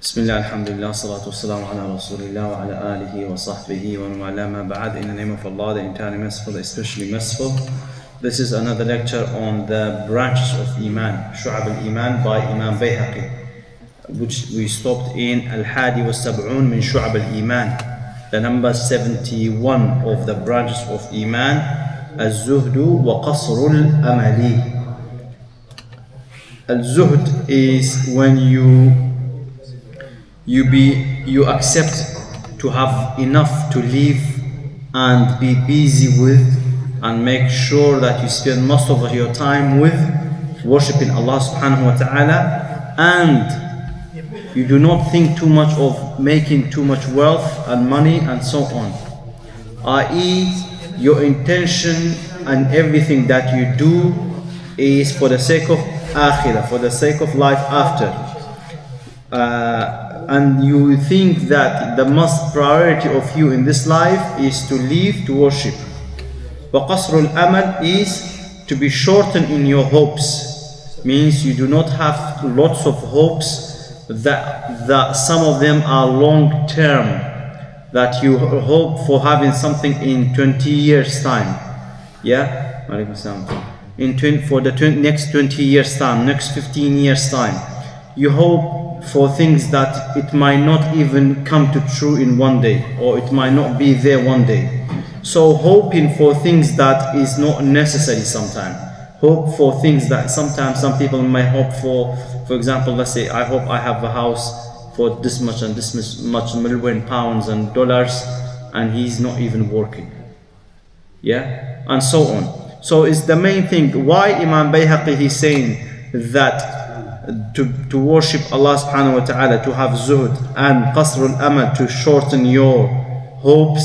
بسم الله الحمد لله والصلاة والسلام على رسول الله وعلى آله وصحبه ومن والاه ما بعد. In the name of Allah, the entirely merciful, especially merciful. This is another lecture on the branches of Iman, Shu'ab al-Iman by Imam Bayhaqi, which we stopped in Al-Hadi wa Sab'un min Shu'ab al-Iman, the number 71 of the branches of Iman, Al-Zuhdu wa Qasru al-Amali. Al-Zuhd is when you accept to have enough to live and be busy with, and make sure that you spend most of your time with worshipping Allah subhanahu wa ta'ala, and you do not think too much of making too much wealth and money and so on, i.e. your intention and everything that you do is for the sake of akhirah, for the sake of life after. And you think that the most priority of you in this life is to live to worship. وَقَصْرُ الْأَمَلِ is to be shortened in your hopes. Means you do not have lots of hopes, that some of them are long term, that you hope for having something in 20 years time. Yeah? For the next 20 years time, next 15 years time. You hope for things that it might not even come to true in one day, or it might not be there one day. So hoping for things that is not necessary sometimes. Hope for things that sometimes some people may hope for example, let's say, I hope I have a house for this much and this much million pounds and dollars, and he's not even working. Yeah? And so on. So it's the main thing. Why Imam Bayhaqi he's saying that to worship Allah subhanahu wa ta'ala, to have zuhd and qasr al-amal, to shorten your hopes.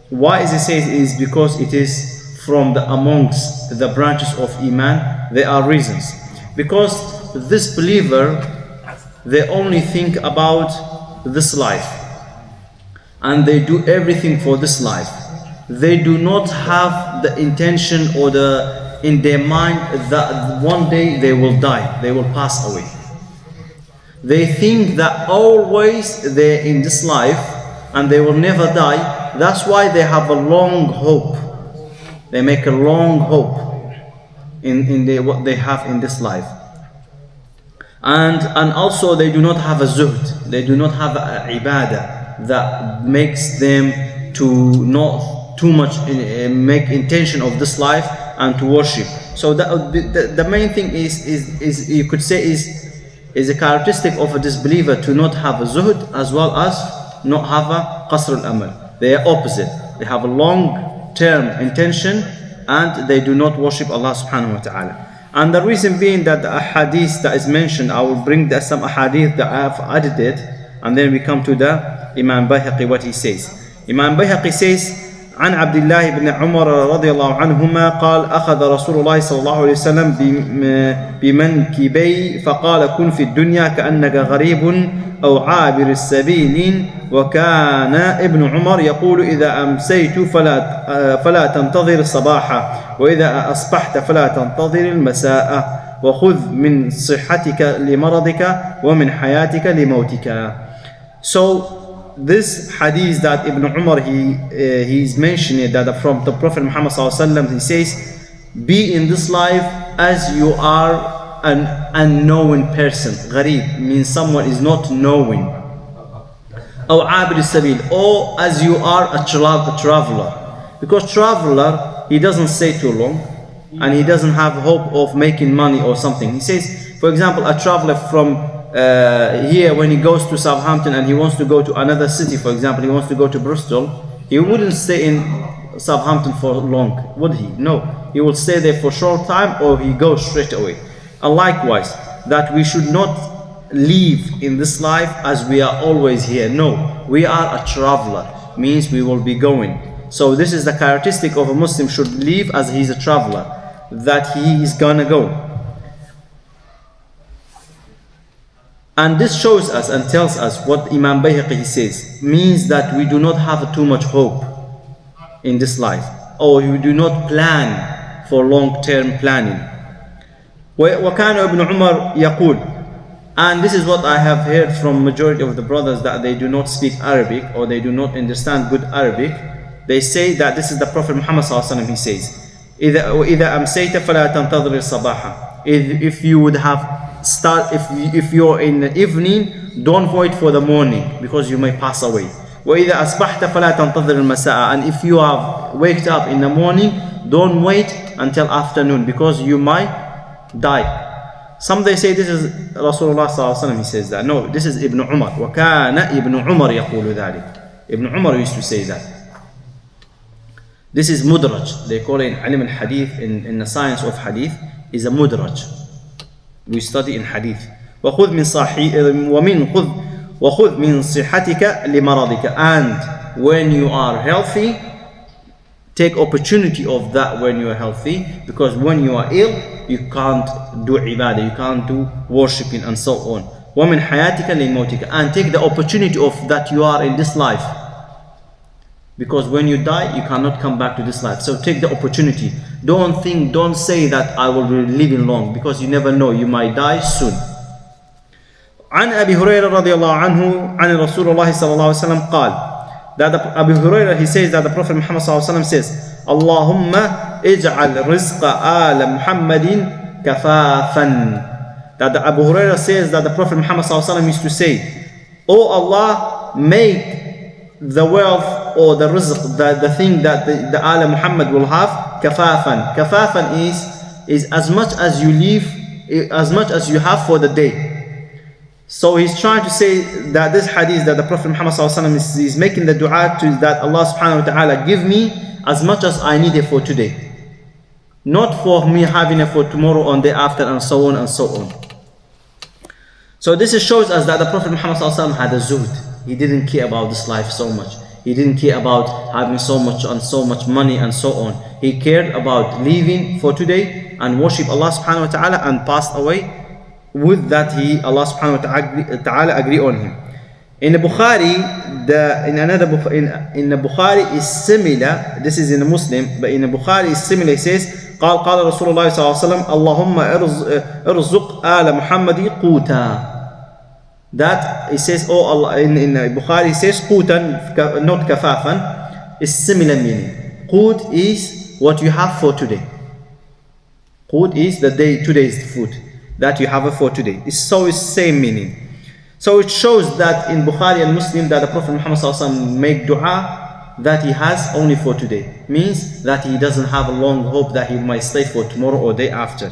Why is he saying is because it is from amongst the branches of Iman. There are reasons. Because this believer, they only think about this life, and they do everything for this life. They do not have the intention or in their mind that one day they will die, they will pass away. They think that always they're in this life and they will never die. That's why they have a long hope. They make a long hope in what they have in this life. And also they do not have a zuhd. They do not have a ibadah that makes them to not too much make intention of this life and to worship. So the main thing is you could say is a characteristic of a disbeliever to not have a zuhd as well as not have a qasr al-amal. They are opposite. They have a long-term intention and they do not worship Allah subhanahu wa ta'ala. And the reason being that the ahadith that is mentioned, I will bring some ahadith that I have added it, and then we come to the Imam Bayhaqi, what he says. Imam Bayhaqi says, عن عبد الله بن عمر رضي الله عنهما قال أخذ رسول الله صلى الله عليه وسلم بمنكبي فقال كن في الدنيا كأنك غريب أو عابر السبيل. وكان ابن عمر يقول إذا أمسيت فلا تنتظر الصباح وإذا أصبحت فلا تنتظر المساء وخذ من صحتك لمرضك ومن حياتك لموتك. So this hadith that Ibn Umar he's mentioning that from the Prophet Muhammad ﷺ, he says, be in this life as you are an unknown person. Gharib means someone is not knowing. Or abir sabil, or as you are a traveler. Because traveler, he doesn't stay too long and he doesn't have hope of making money or something. He says, for example, a traveler from here, when he goes to Southampton and he wants to go to another city, for example, he wants to go to Bristol, he wouldn't stay in Southampton for long, would he? No, he will stay there for a short time or he goes straight away. And likewise, that we should not live in this life as we are always here. No, we are a traveler, means we will be going. So this is the characteristic of a Muslim, should live as he is a traveler, that he is gonna go. And this shows us and tells us what Imam Bayhaqi says, means that we do not have too much hope in this life, or we do not plan for long-term planning. وكان ابن عمر يقول And this is what I have heard from majority of the brothers, that they do not speak Arabic or they do not understand good Arabic. They say that this is the Prophet Muhammad sallallahu alaihi wasallam. He says, إذا أمسيت فلا تنتظر الصباح. If you would have if you're in the evening, don't wait for the morning because you may pass away. وإذا أصبحت فلا تنتظر المساء. And if you have waked up in the morning, don't wait until afternoon because you might die. Some they say this is Rasulullah sallallahu alaihi wasallam. He says that. No, this is Ibn Umar. وكان ابن عمر يقول ذلك. Ibn Umar used to say that. This is mudraj. They call it in ilm al-hadith, in the science of hadith, is a mudraj. We study in hadith. وخذ من صحتك لمرضك. And when you are healthy, take opportunity of that when you are healthy, because when you are ill, you can't do ibadah, you can't do worshipping and so on. وَمِنْ حَيَاتِكَ لِمَوْتِكَ. And take the opportunity of that you are in this life, because when you die, you cannot come back to this life. So take the opportunity. Don't say that I will be living long, because you never know, you might die soon. عن أبي هريرة رضي الله عنه عن رسول الله صلى الله عليه وسلم قال, that Abu Hurairah, he says that the Prophet Muhammad sallallahu alaihi wasallam says, Allahumma ij'al rizqa ala Muhammadin kafafan. That the Abu Hurairah says that the Prophet Muhammad sallallahu alaihi wasallam used to say, Oh Allah, make the wealth or the rizq, the thing that the ala Muhammad will have, kafafan. Kafafan is as much as you live, as much as you have for the day. So he's trying to say that this hadith that the Prophet Muhammad is making the dua to that Allah subhanahu wa ta'ala give me as much as I need it for today. Not for me having it for tomorrow or day after and so on and so on. So this shows us that the Prophet Muhammad had a zuhd. He didn't care about this life so much. He didn't care about having so much money and so on. He cared about living for today and worship Allah subhanahu wa ta'ala and passed away. With that, Allah subhanahu wa ta'ala agree on him. In the Bukhari, in the Bukhari is similar. This is in the Muslim, but in the Bukhari is similar. It says, قال رسول الله صلى الله عليه وسلم, اللهم ارزق آل محمد قوتا. That it says, oh Allah, in the Bukhari it says qutan, not kafafan. Is similar meaning. Qut is what you have for today. Qut is today's food that you have for today. It's same meaning. So it shows that in Bukhari and Muslim that the Prophet Muhammad make dua that he has only for today. Means that he doesn't have a long hope that he might stay for tomorrow or day after.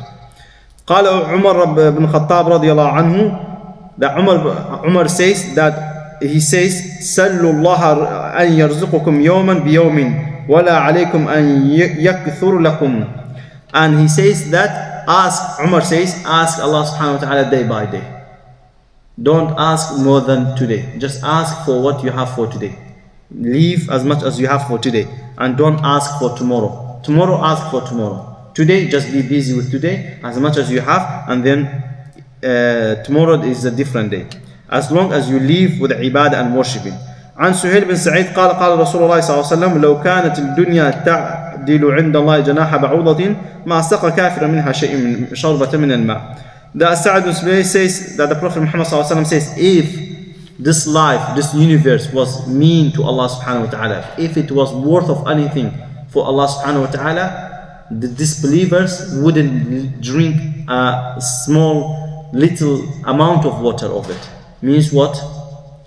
قال عمر بن خطاب رضي الله عنه, that Umar says that he says سلوا الله أن يرزقكم يوما بيوم ولا عليكم أن يكثر لكم. And he says that Umar says, ask Allah subhanahu wa ta'ala day by day. Don't ask more than today. Just ask for what you have for today. Leave as much as you have for today. And don't ask for tomorrow. Tomorrow, ask for tomorrow. Today, just be busy with today as much as you have. And then tomorrow is a different day. As long as you live with ibadah and worshipping. عن سهيل بن سعيد قال رسول الله صلى الله عليه وسلم لو كانت الدنيا تعدل عند الله جناح بعوضة ما سقى كافر منها شيء من شربة من الماء. The Sa'ad bin Subayh says that the Prophet Muhammad صلى الله عليه وسلم says, if this life, this universe was mean to Allah subhanahu wa ta'ala, if it was worth of anything for Allah subhanahu wa ta'ala, the disbelievers wouldn't drink a small little amount of water of it. Means what?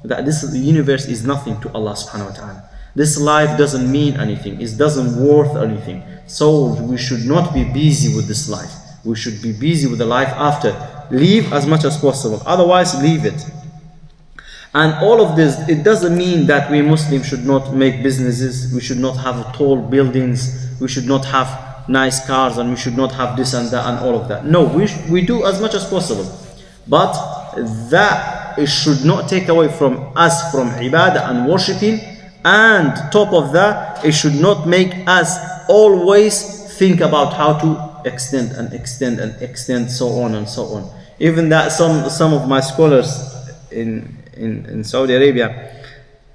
That this universe is nothing to Allah subhanahu wa ta'ala. This life doesn't mean anything. It doesn't worth anything. So we should not be busy with this life. We should be busy with the life after. Leave as much as possible. Otherwise, leave it. And all of this, it doesn't mean that we Muslims should not make businesses. We should not have tall buildings. We should not have nice cars, and we should not have this and that and all of that. No, we do as much as possible. But that it should not take away from us from ibadah and worshipping, and top of that, it should not make us always think about how to extend and extend and extend, so on and so on. Even that some of my scholars in Saudi Arabia,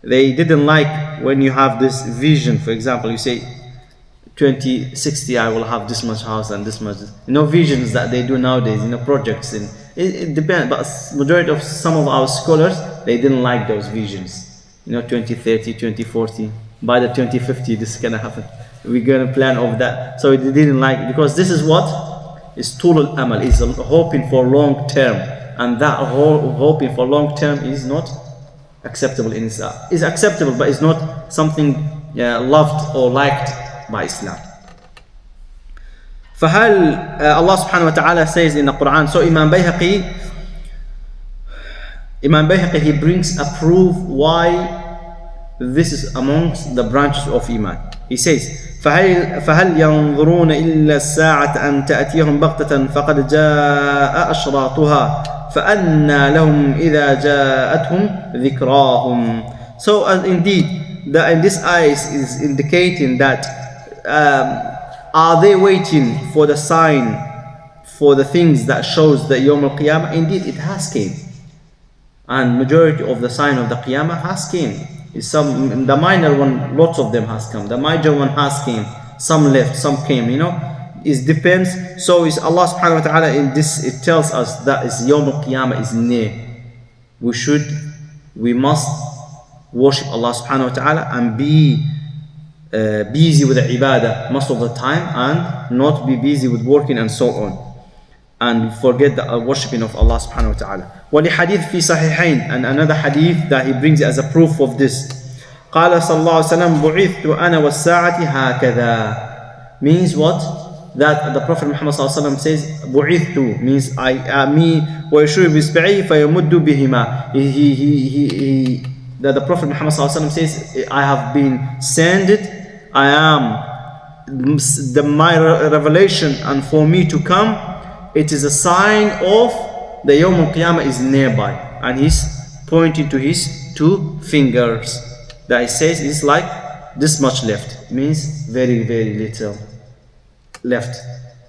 they didn't like when you have this vision. For example, you say 2060 I will have this much house and this much, visions that they do nowadays, projects It depends, but majority of some of our scholars, they didn't like those visions. 2030, 2040, by the 2050 this is gonna happen. We're gonna plan of that. So they didn't like, because this is what is tulul amal, is hoping for long term, and that hoping for long term is not acceptable in Islam. Is acceptable, but it's not something loved or liked by Islam. فهل Allah subhanahu wa ta'ala says in the Quran, so Imam Bayhaqi, he brings a proof why this is amongst the branches of Iman. He says, فهل ينظرون إلا الساعة أن تأتيهم بغتة فقد جاء أشراطها فأنى لهم إذا جاءتهم ذكراهم. So indeed, in this ayah is indicating that are they waiting for the sign, for the things that shows the Yawm al-Qiyamah? Indeed, it has came. And majority of the sign of the Qiyamah has came. The minor one, lots of them has come. The major one has came. Some left, some came, It depends. So is Allah subhanahu wa ta'ala in this, it tells us that is Yawm al-Qiyamah is near. We must worship Allah subhanahu wa ta'ala and be busy with the ibadah most of the time, and not be busy with working and so on, and forget the worshipping of Allah subhanahu wa ta'ala. ولحديث في صحيحين, and another hadith that he brings as a proof of this. قال صلى الله عليه وسلم بعثت أنا والساعة هكذا, means what? That the Prophet Muhammad صلى الله عليه وسلم says بعثت means me ويشير بإصبعيه فيمد بهما. That the Prophet Muhammad صلى الله عليه وسلم says, I have been sent, I am my revelation, and for me to come, it is a sign of the Yawm al-Qiyamah is nearby. And he's pointing to his two fingers. That he says is like this much left. It means very, very little left.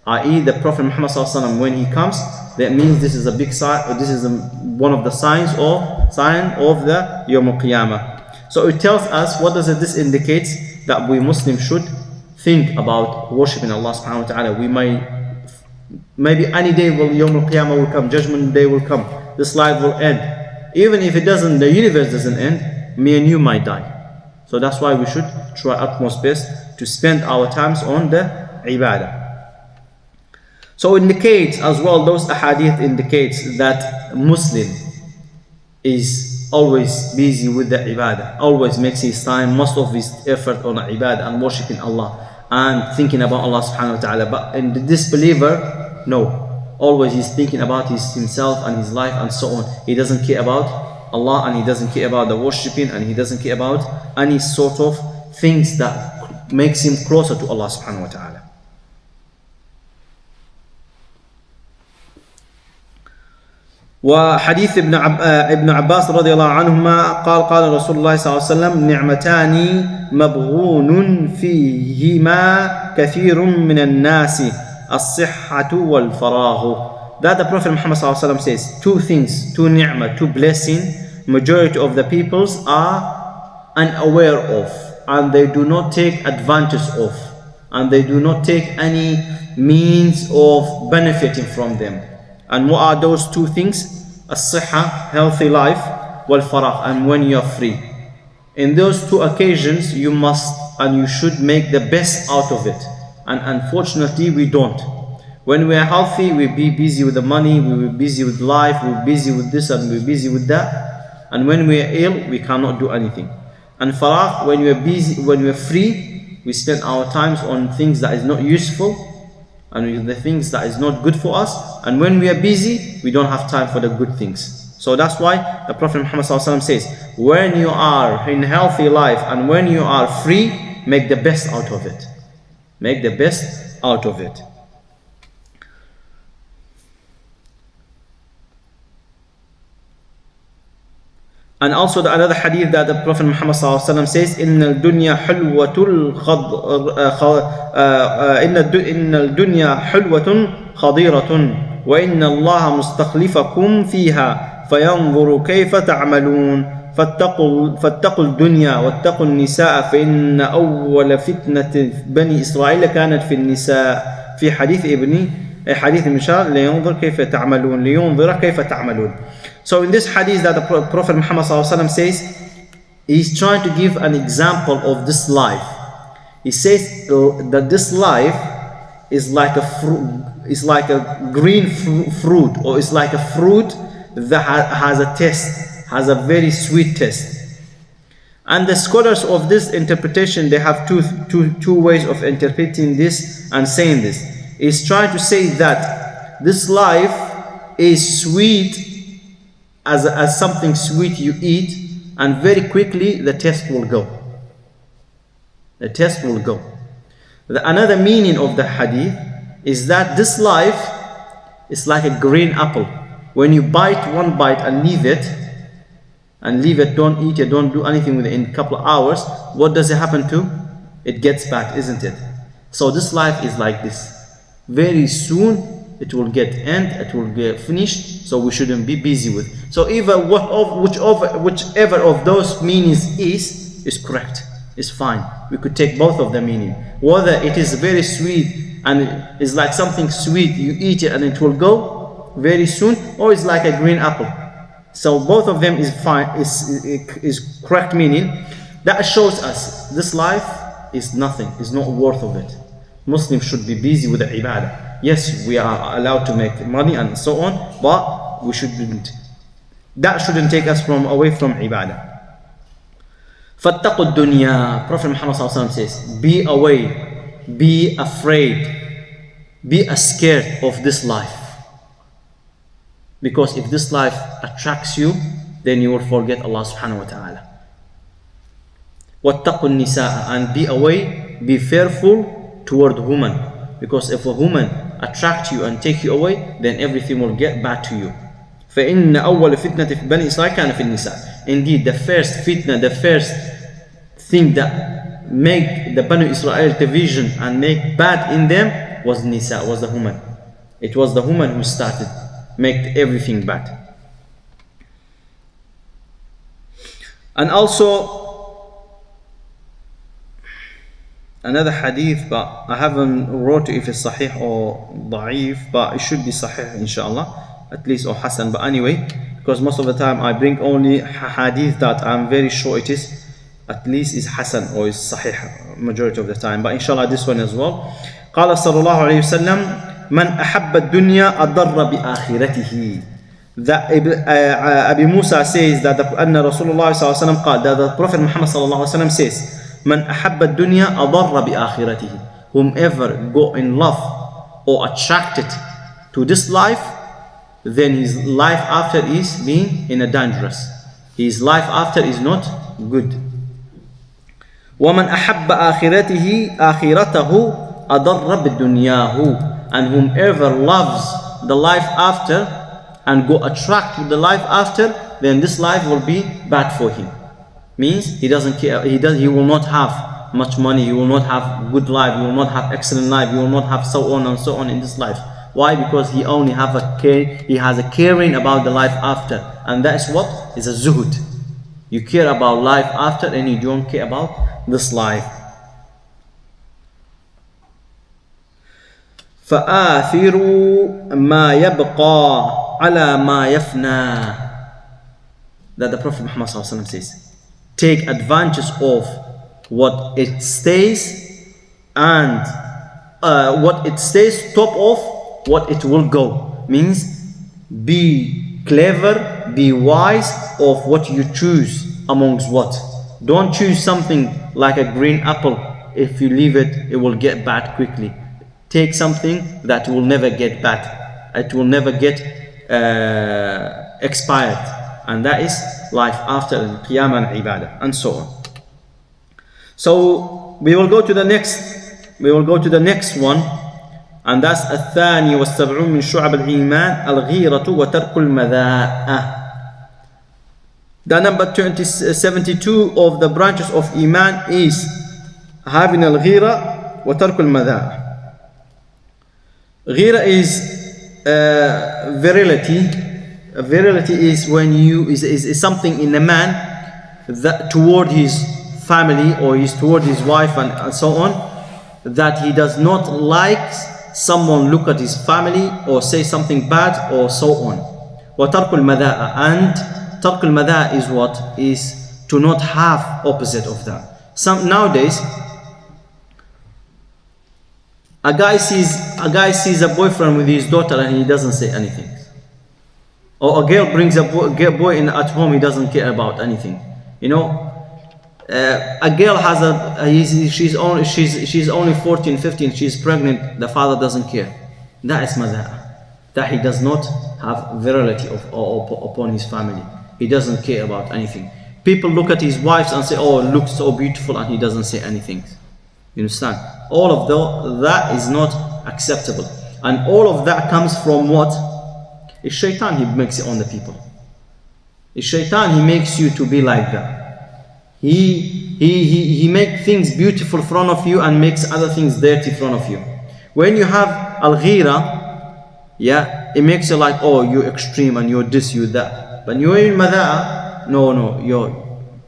I.e. the Prophet Muhammad sallallahu alaihi wasallam, when he comes, that means this is a big sign, or this is one of the sign of the Yawm al-Qiyamah. So it tells us, what does this indicate? That we Muslims should think about worshipping Allah subhanahu wa ta'ala. We maybe any day Yawm al-Qiyamah will come, judgment day will come, this life will end. Even if it doesn't, the universe doesn't end, me and you might die. So that's why we should try utmost best to spend our times on the ibadah. So it indicates as well, those ahadith indicates that Muslim is always busy with the ibadah, always makes his time, most of his effort on ibadah and worshipping Allah and thinking about Allah subhanahu wa ta'ala. But in the disbeliever, no, always he's thinking about himself and his life and so on. He doesn't care about Allah, and he doesn't care about the worshipping, and he doesn't care about any sort of things that makes him closer to Allah subhanahu wa ta'ala. وحديث ابن عباس رضي الله عنهما قال رسول الله صلى الله عليه وسلم نعمتان مبغون فيهما كثير من الناس الصحة والفراغ. That the Prophet Muhammad صلى الله عليه وسلم says, two things, two ni'mah, two blessing, majority of the peoples are unaware of, and they do not take advantage of, and they do not take any means of benefiting from them. And what are those two things? As-sihha, healthy life, wal-faragh, and when you are free. In those two occasions, you must and you should make the best out of it. And unfortunately, we don't. When we are healthy, we'll be busy with the money, we'll be busy with life, we'll be busy with this and we're busy with that. And when we are ill, we cannot do anything. And faragh, when we are busy, when we are free, we spend our times on things that is not useful, and the things that is not good for us. And when we are busy, we don't have time for the good things. So that's why the Prophet Muhammad ﷺ says, when you are in healthy life and when you are free, make the best out of it. Make the best out of it. And also another hadith that the Prophet Muhammad ﷺ says, إن الدنيا حلوة خضيرة وإن الله مستخلفكم فيها فينظر كيف تعملون فاتقوا الدنيا واتقوا النساء فإن أول فتنة بني إسرائيل كانت في النساء في حديث ابن حديث المشار لينظر كيف تعملون لينظر كيف تعملون. So in this hadith that the Prophet Muhammad ﷺ says, he's trying to give an example of this life. He says that this life is like a fruit, it's like a green fruit, or it's like a fruit that has a taste, has a very sweet taste. And the scholars of this interpretation, they have two ways of interpreting this and saying this. It's trying to say that this life is sweet as something sweet you eat, and very quickly the taste will go. The taste will go. Another meaning of the hadith is that this life is like a green apple. When you bite one bite and leave it, don't eat it, don't do anything with it in a couple of hours, what does it happen to? It gets bad, isn't it? So this life is like this. Very soon it will get it will get finished, so we shouldn't be busy with it. So whichever of those meanings is correct, is fine. We could take both of the meaning. Whether it is very sweet and it's like something sweet, you eat it and it will go very soon, or it's like a green apple. So both of them is fine, is correct meaning. That shows us this life is nothing, is not worth of it. Muslims should be busy with the ibadah. Yes, we are allowed to make money and so on, but we shouldn't. That shouldn't take us away from ibadah. فَاتَّقُوا الدُّنْيَا. Prophet Muhammad says, be away, be afraid, be scared of this life. Because if this life attracts you, then you will forget Allah subhanahu wa ta'ala. وَاتَّقُوا النِّسَاءَ. And be away, be fearful toward women. Because if a woman attracts you and take you away, then everything will get back to you. فَإِنَّ أَوَّلَ فِتْنَةِ فِي بَنِي إِسْرَائِيلَ كَانَ فِي النِّسَاءِ. Indeed, the first fitna, the first thing that make the Banu Israel division and make bad in them was Nisa, was the woman. It was the woman who started, make everything bad. And also another hadith, but I haven't wrote if it's sahih or da'if, but it should be sahih inshallah, at least, or hasan. But anyway, because most of the time I bring only hadith that I'm very sure it is at least is hasan or is sahih majority of the time, but inshallah this one as well. قال صلى الله عليه وسلم من أحب الدنيا أضر بآخرته. That Abi Musa says that أن رسول الله صلى الله عليه وسلم قال, that the Prophet Muhammad صلى الله عليه وسلم says, من أحب الدنيا أضر بآخرته. Whomever go in love or attracted to this life, then his life after is being in a dangerous. His life after is not good. ومن أحب آخرته أضر بدنياه. And whomever loves the life after and go attract with the life after, then this life will be bad for him. Means he doesn't care, he will not have much money, he will not have good life, he will not have excellent life, he will not have so on and so on in this life. Why? Because he only have he has a caring about the life after, and that is what is a zuhud. You care about life after and you don't care about this life. فآثروا ما يبقى على ما يفنى. That the Prophet Muhammad says, take advantage of what it stays and what it stays top of what it will go. Means be clever, be wise of what you choose amongst what. Don't choose something like a green apple. If you leave it, it will get bad quickly. Take something that will never get bad. It will never get expired. And that is life after Qiyamah and Ibadah and so on. So we will go to the next one, and that's الثاني والسبعون من شعب الإيمان الغيرة وترك المذاءة. The number 72 of the branches of Iman is having al-ghira wa tark al-madha'. Ghira is virility. Virility is when is something in a man that toward his family or toward his wife and so on, that he does not like someone look at his family or say something bad or so on. وَتَرْكُ الْمَذَاءَ, and تَرْكُ الْمَذَاءَ is what? Is to not have opposite of that. Nowadays, a guy sees a boyfriend with his daughter and he doesn't say anything. Or a girl brings a boy in at home, he doesn't care about anything. You know, a girl has she's only 14, 15, she's pregnant, the father doesn't care. That is madha'a. That he does not have virility upon his family. He doesn't care about anything. People look at his wives and say, oh, looks so beautiful, and he doesn't say anything. You understand? All of that is not acceptable. And all of that comes from what? It's shaitan, he makes it on the people. It's shaitan, he makes you to be like that. He makes things beautiful in front of you and makes other things dirty in front of you. When you have al-ghira, yeah, it makes you like, oh, you're extreme and you're this, you're that. But you're in madha'a, no,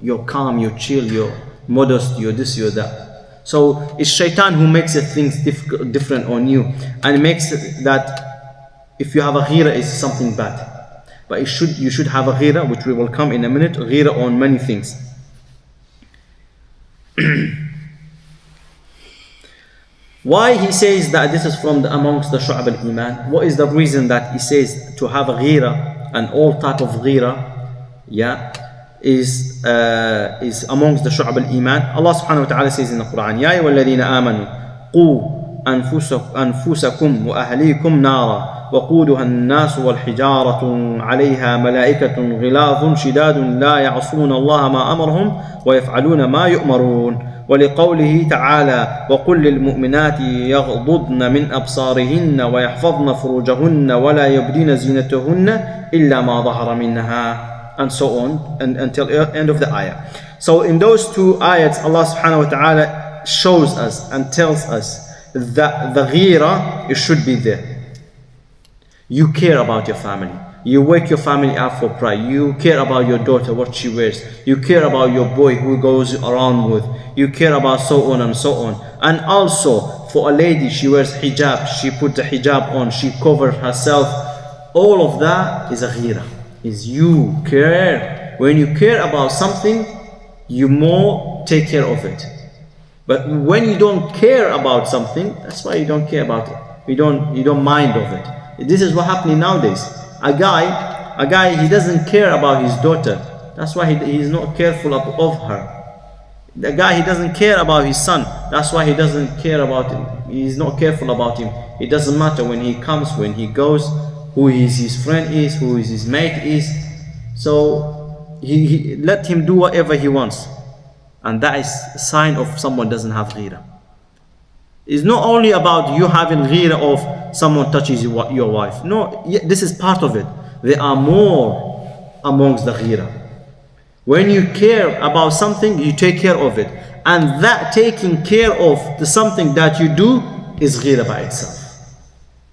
you're calm, you're chill, you're modest, you're this, you're that. So it's shaitan who makes things different on you, and it makes it that if you have a ghira, it's something bad. But you should have a ghira, which we will come in a minute, ghira on many things. Why he says that this is from amongst the shu'ab al-iman? What is the reason that he says to have a ghira, and all type of ghira, yeah, is amongst the shu'ab al-iman? Allah subhanahu wa ta'ala says in the Quran, Ya ayyuhalladhina amanu qu anfusakum wa ahlikum nara وقودها الناس والحجارة عليها ملائكة غلاظ شداد لا يعصون الله ما أمرهم ويفعلون ما يؤمرون ولقوله تعالى وقل للمؤمنات يغضضن من أبصارهن ويحفظن فروجهن ولا يبدين زينتهن إلا ما ظهر منها, and so on, and until end of the ayah. So in those two ayats, Allah subhanahu wa ta'ala shows us and tells us that the ghira, it should be there. You care about your family. You wake your family up for prayer. You care about your daughter, what she wears. You care about your boy who goes around with. You care about so on and so on. And also for a lady, she wears hijab. She put the hijab on. She covers herself. All of that is a ghira. Is you care. When you care about something, you more take care of it. But when you don't care about something, that's why you don't care about it. You don't mind of it. This is what happening nowadays. A guy, he doesn't care about his daughter. That's why he's not careful of her. The guy, he doesn't care about his son. That's why he doesn't care about him. He's not careful about him. It doesn't matter when he comes, when he goes, who his friend is, who his mate is. So he let him do whatever he wants. And that is a sign of someone doesn't have ghira. It's not only about you having ghira of someone touches your wife. No, this is part of it. There are more amongst the ghira. When you care about something, you take care of it. And that taking care of the something that you do is ghira by itself.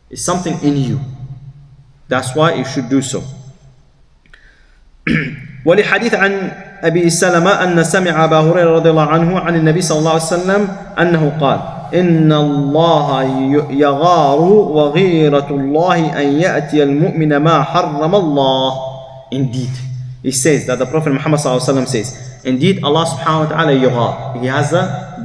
It's something in you. That's why you should do so. ولحديث عن أبي سلمة أن سمع أبا هريرة رضي الله عنه عن النبي صلى الله عليه وسلم أنه قال إن الله يغار وغيرة الله أن يأتي المؤمن ما حرم الله. Indeed, he says that the Prophet Muhammad صلى الله عليه وسلم says, indeed Allah subhanahu wa ta'ala يغار. He has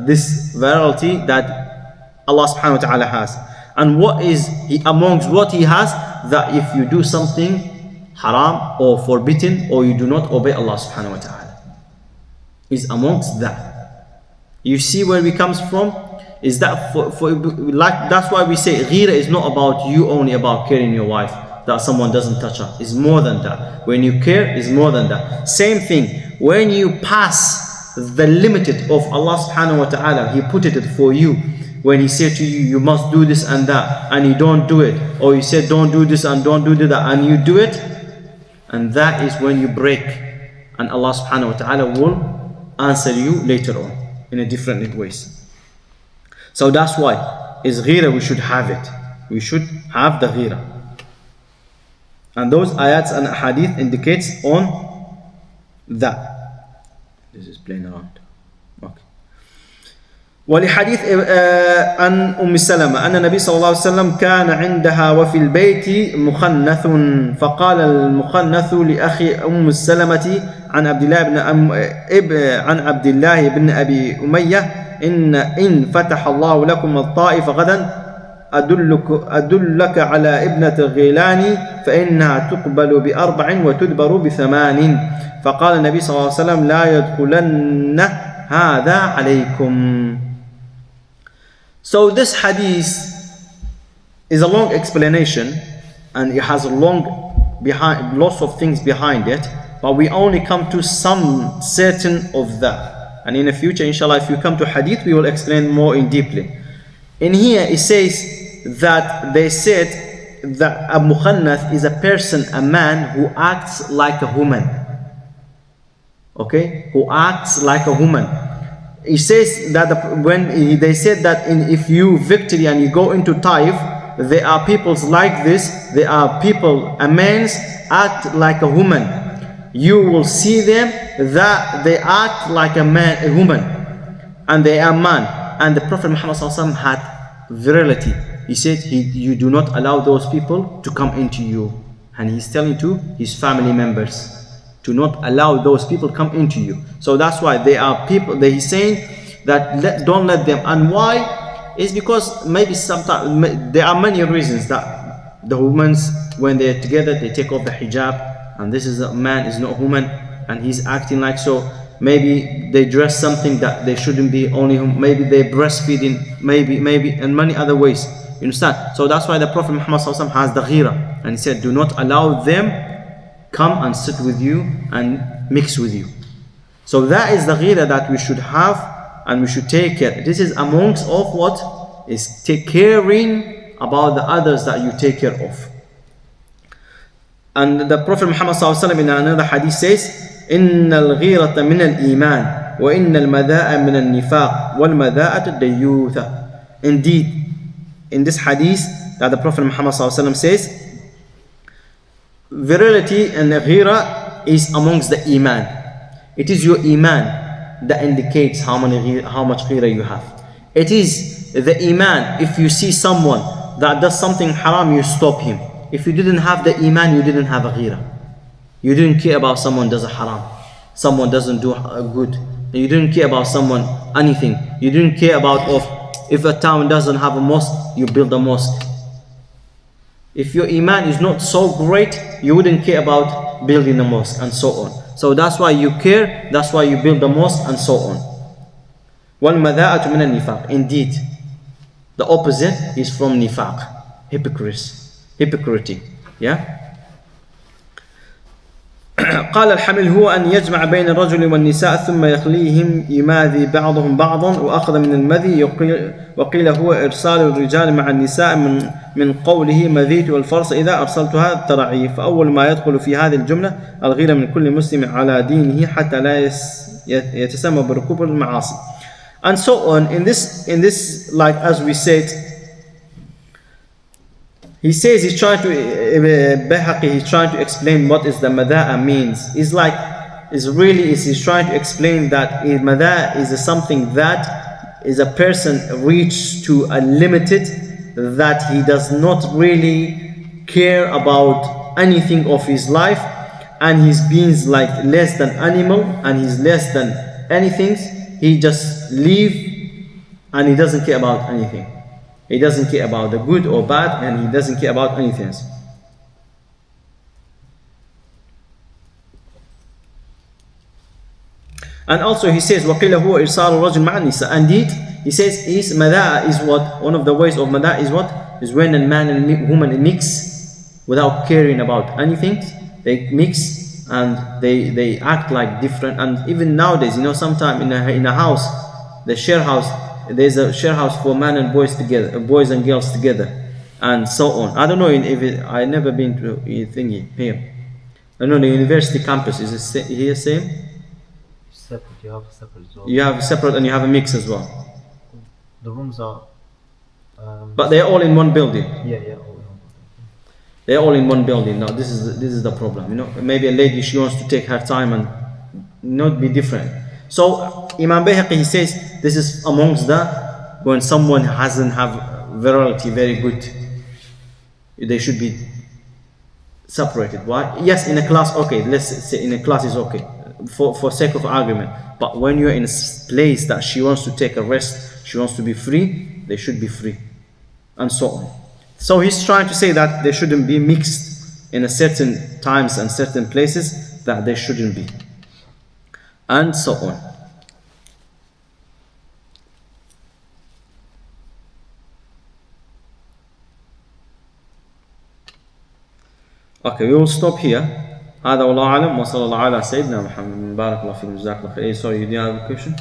this virality that Allah subhanahu wa ta'ala has. And what is amongst what he has, that if you do something haram or forbidden, or you do not obey Allah subhanahu wa ta'ala, is amongst that. You see where it comes from? Is that like that's why we say ghira is not about you only about caring your wife, that someone doesn't touch her. It's more than that. When you care, it's more than that. Same thing, when you pass the limited of Allah subhanahu wa ta'ala, He put it for you. When He said to you, you must do this and that, and you don't do it, or He said don't do this and don't do that, and you do it, and that is when you break, and Allah subhanahu wa ta'ala will answer you later on in a different ways. So that's why is ghira, we should have it. We should have the ghira. And those ayats and hadith indicates on that. This is playing around. Okay. ولحديث عن أم سلمة أن النبي صلى الله عليه وسلم كان عندها وفي البيت مخنث فقال المخنث لأخي أم سلمة عن عبد الله بن أبي أمية إن فتح الله لكم الطائف غدا أدلك على ابنة غيلان فإنها تقبل ب4 وتدبر ب8. فقال النبي صلى الله عليه وسلم لا يدخلن هذا عليكم. So this hadith is a long explanation and it has lots of things behind it, but we only come to some certain of that, and in the future inshallah if you come to hadith we will explain more in deeply. In here it says that they said that a mukhannath is a person, a man who acts like a woman, okay, who acts like a woman. He says that when they said that if you victory and you go into Taif, there are peoples like this. There are people, a man act like a woman. You will see them that they act like a woman, and they are man. And the Prophet Muhammad had virility. He said you do not allow those people to come into you, and he's telling to his family members to not allow those people come into you. So that's why there are people that he's saying that don't let them. And why? Is because maybe sometimes there are many reasons that the women when they're together they take off the hijab, and this is a man is not a woman and he's acting like so. Maybe they dress something that they shouldn't be, only maybe they're breastfeeding, maybe and many other ways. You understand? So that's why the Prophet Muhammad has the ghira, and he said do not allow them come and sit with you and mix with you. So that is the ghira that we should have, and we should take care. This is amongst of what is caring about the others that you take care of. And the Prophet Muhammad in another hadith says, إن الغيرة من الإيمان وإن المذاء من النفاق والمذاءة الديوثة. Indeed, in this hadith that the Prophet Muhammad says, virility and ghira is amongst the iman. It is your iman that indicates how much ghira you have. It is the iman. If you see someone that does something haram, you stop him. If you didn't have the iman, you didn't have a ghira. You didn't care about someone does a haram, someone doesn't do a good. You didn't care about someone anything. You didn't care about if a town doesn't have a mosque, you build a mosque. If your iman is not so great, you wouldn't care about building a mosque and so on. So that's why you care, that's why you build a mosque and so on. وَالْمَذَاءَةُ مِنَ النِّفَاقِ. Indeed, the opposite is from nifaq, hypocrisy. Yeah? قال الحمل هو أن يجمع بين الرجل والنساء ثم يخليهم يماذي بعضهم بعضا وأخذ من المذي وقيل هو إرسال الرجال مع النساء من قوله مذيت والفرس إذا أرسلتها ترعي. فأول ما يدخل في هذه الجملة الغيرة من كل مسلم على دينه حتى لا يتسمى بركوب المعاصي. And so on. In this, like as we said, he says he's trying to explain what is the mada'a means. He's trying to explain that mada'a is something that is a person reached to a limited that he does not really care about anything of his life, and he's being like less than animal and he's less than anything. He just live and he doesn't care about anything. He doesn't care about the good or bad, and he doesn't care about anything else. And also he says, وَقِيلَ هُوَ إِرْسَالُ الرَّجُلِ مَعَ النِّسَاءِ. Indeed, he says, mada'a is what? One of the ways of mada'a is what? Is when a man and woman mix without caring about anything. They mix and they act like different. And even nowadays, sometimes in a house, the share house, there's a share house for men and boys together, boys and girls together, and so on. I don't know I never been to thingy here. I know the university campus is here same. Separate. You have separate as well. You have separate and you have a mix as well. The rooms are. But they're all in one building. Yeah. They're all in one building. Now this is the problem. Maybe a lady, she wants to take her time and not be different. So Imam Bayhaqi, he says this is amongst the, when someone hasn't have virality very good, they should be separated. Why? Yes, in a class, okay, let's say in a class is okay, for sake of argument. But when you're in a place that she wants to take a rest, she wants to be free, they should be free, and so on. So he's trying to say that they shouldn't be mixed in a certain times and certain places, that they shouldn't be, and so on. Okay, we will stop here. هذا والله أعلم وصلى الله على سيدنا محمد. بارك الله فيكم. جزاك الله خير. Sorry, you didn't have a question?